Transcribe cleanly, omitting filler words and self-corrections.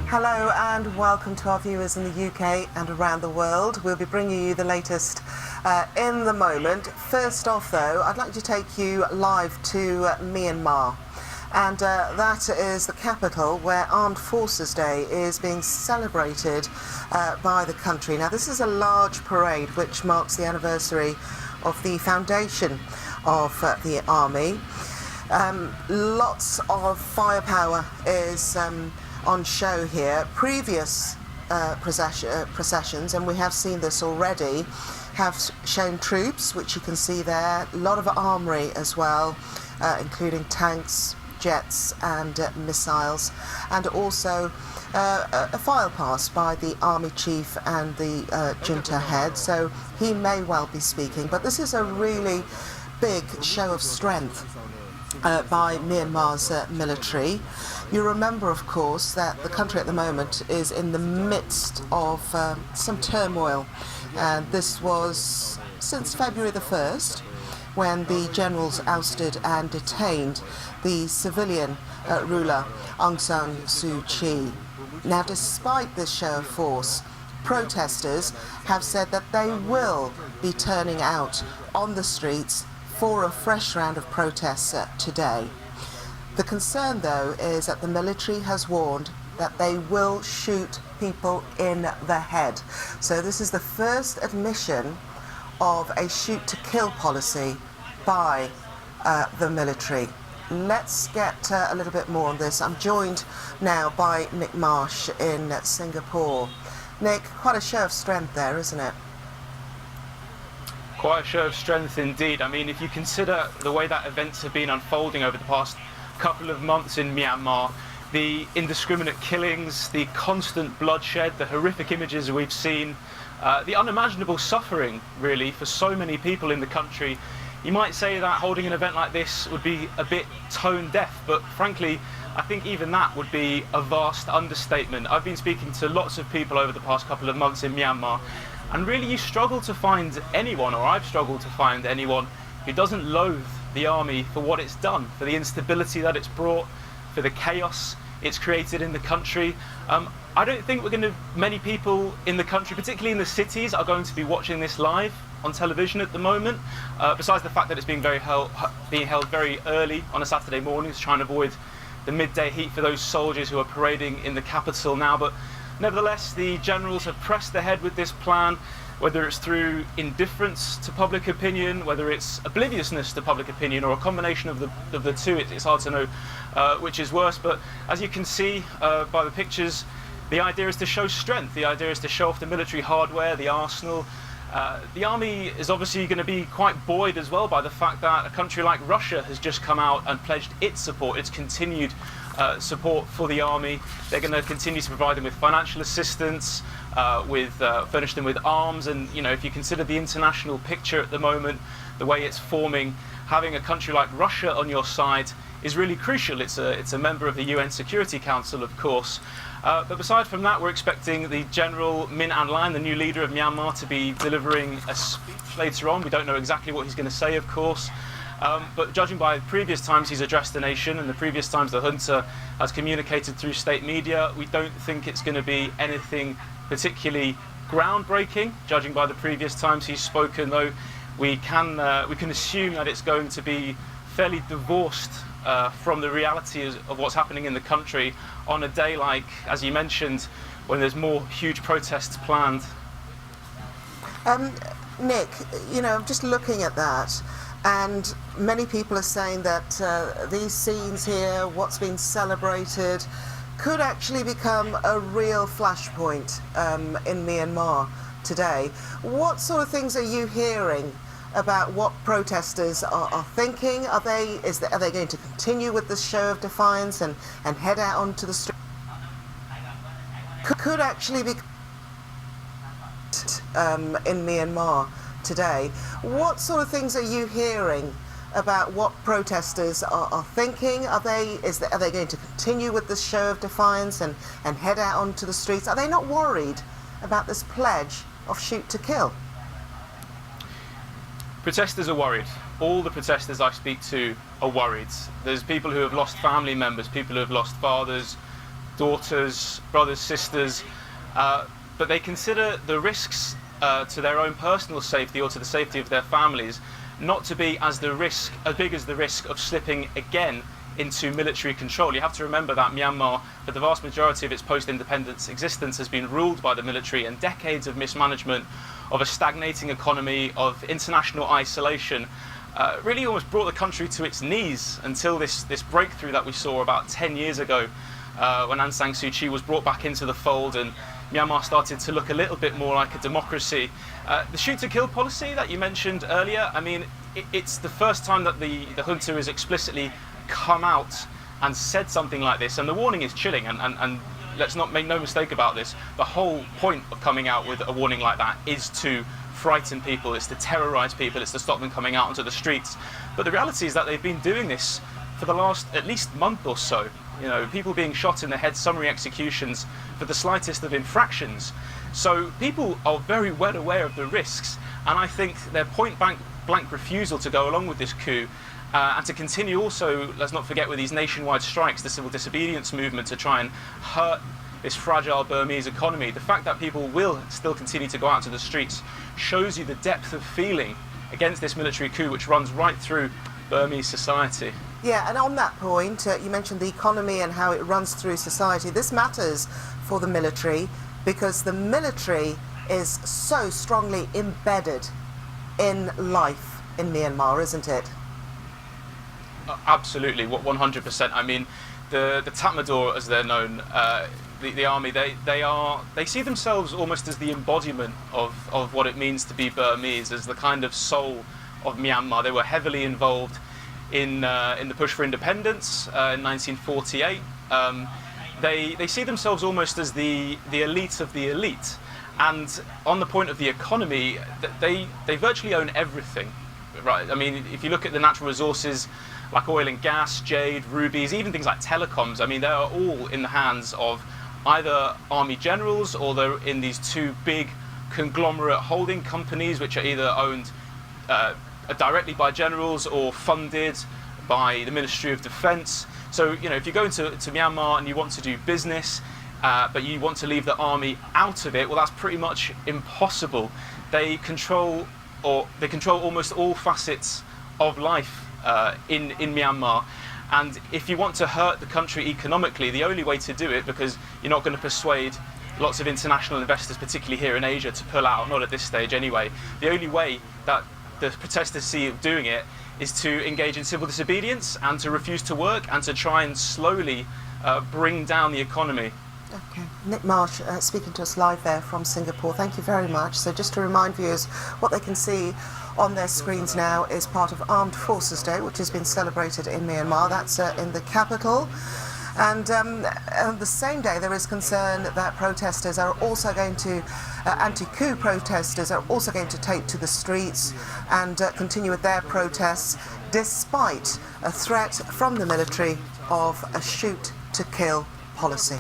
Hello and welcome to our viewers in the UK and around the world. We'll be bringing you the latest in the moment. First off though, I'd like to take you live to Myanmar. And that is the capital where Armed Forces Day is being celebrated by the country. Now this is a large parade which marks the anniversary of the foundation of the army. Lots of firepower is on show here. Previous processions, and we have seen this already, have shown troops, which you can see there, a lot of armoury as well, including tanks, jets and missiles, and also a file pass by the army chief and the junta head, so he may well be speaking. But this is a really big show of strength by Myanmar's military. You remember, of course, that the country at the moment is in the midst of some turmoil, and this was since February the 1st, when the generals ousted and detained the civilian ruler Aung San Suu Kyi. Now, despite this show of force, protesters have said that they will be turning out on the streets for a fresh round of protests today. The concern, though, is that the military has warned that they will shoot people in the head. So this is the first admission of a shoot-to-kill policy by the military. Let's get a little bit more on this. I'm joined now by Nick Marsh in Singapore. Nick, quite a show of strength there, isn't it? Quite a show of strength indeed. I mean, if you consider the way that events have been unfolding over the past couple of months in Myanmar, the indiscriminate killings, the constant bloodshed, the horrific images we've seen, the unimaginable suffering, really, for so many people in the country, you might say that holding an event like this would be a bit tone deaf, but frankly, I think even that would be a vast understatement. I've been speaking to lots of people over the past couple of months in Myanmar, and really you struggle to find anyone, or I've struggled to find anyone, who doesn't loathe the army for what it's done, for the instability that it's brought, for the chaos it's created in the country. I don't think many people in the country, particularly in the cities, are going to be watching this live on television at the moment, besides the fact that it's being held very early on a Saturday morning to try and avoid the midday heat for those soldiers who are parading in the capital now. But nevertheless, the generals have pressed ahead with this plan, whether it's through indifference to public opinion, whether it's obliviousness to public opinion, or a combination of the two. It's hard to know which is worse. But as you can see by the pictures, the idea is to show strength. The idea is to show off the military hardware, the arsenal. The army is obviously going to be quite buoyed as well by the fact that a country like Russia has just come out and pledged its support, its continued support for the army. They're going to continue to provide them with financial assistance, furnish them with arms, and if you consider the international picture at the moment, the way it's forming, having a country like Russia on your side is really crucial. It's a member of the UN Security Council, of course. But aside from that, we're expecting the General Min Aung Hlaing, the new leader of Myanmar, to be delivering a speech later on. We don't know exactly what he's going to say, of course. But judging by previous times he's addressed the nation and the previous times the junta has communicated through state media, we don't think it's going to be anything particularly groundbreaking. Judging by the previous times he's spoken, though, we can assume that it's going to be fairly divorced from the reality of what's happening in the country on a day like, as you mentioned, when there's more huge protests planned. Nick, I'm just looking at that, and many people are saying that these scenes here, what's been celebrated, could actually become a real flashpoint in Myanmar today. What sort of things are you hearing about what protesters are thinking? Are they going to continue with this show of defiance and head out onto the street? Could actually be in Myanmar today. What sort of things are you hearing about what protesters are thinking? Are they going to continue with this show of defiance and head out onto the streets? Are they not worried about this pledge of shoot to kill? Protesters are worried. All the protesters I speak to are worried. There's people who have lost family members, people who have lost fathers, daughters, brothers, sisters, but they consider the risks to their own personal safety or to the safety of their families not to be as big as the risk of slipping again into military control. You have to remember that Myanmar, for the vast majority of its post-independence existence, has been ruled by the military, and decades of mismanagement, of a stagnating economy, of international isolation, really almost brought the country to its knees until this breakthrough that we saw about 10 years ago, when Aung San Suu Kyi was brought back into the fold and Myanmar started to look a little bit more like a democracy. The shoot-to-kill policy that you mentioned earlier, I mean, it's the first time that the junta has explicitly come out and said something like this, and the warning is chilling, and let's not make no mistake about this, the whole point of coming out with a warning like that is to frighten people, it's to terrorize people, it's to stop them coming out onto the streets. But the reality is that they've been doing this for the last at least month or so. You know, people being shot in the head, summary executions for the slightest of infractions. So people are very well aware of the risks, and I think their point-blank refusal to go along with this coup and to continue also, let's not forget, with these nationwide strikes, the civil disobedience movement, to try and hurt this fragile Burmese economy. The fact that people will still continue to go out to the streets shows you the depth of feeling against this military coup which runs right through Burmese society. Yeah, and on that point, you mentioned the economy and how it runs through society. This matters for the military because the military is so strongly embedded in life in Myanmar, isn't it? Absolutely, 100%. I mean, the Tatmadaw, as they're known, the army, they see themselves almost as the embodiment of what it means to be Burmese, as the kind of soul of Myanmar. They were heavily involved in the push for independence in 1948. They see themselves almost as the elite of the elite. And on the point of the economy, they virtually own everything, right? I mean, if you look at the natural resources like oil and gas, jade, rubies, even things like telecoms, I mean, they are all in the hands of either army generals, or they're in these two big conglomerate holding companies which are either owned directly by generals or funded by the Ministry of Defence. So, you know, if you go into Myanmar and you want to do business, but you want to leave the army out of it, well, that's pretty much impossible. They control almost all facets of life in Myanmar. And if you want to hurt the country economically, the only way to do it, because you're not going to persuade lots of international investors, particularly here in Asia, to pull out, not at this stage anyway, the only way that the protesters see of doing it is to engage in civil disobedience and to refuse to work and to try and slowly bring down the economy. Okay. Nick Marsh speaking to us live there from Singapore. Thank you very much. So just to remind viewers, what they can see on their screens now is part of Armed Forces Day, which has been celebrated in Myanmar. That's in the capital. And on the same day, there is concern that protesters are also going to, anti-coup protesters are also going to take to the streets and continue with their protests, despite a threat from the military of a shoot-to-kill policy.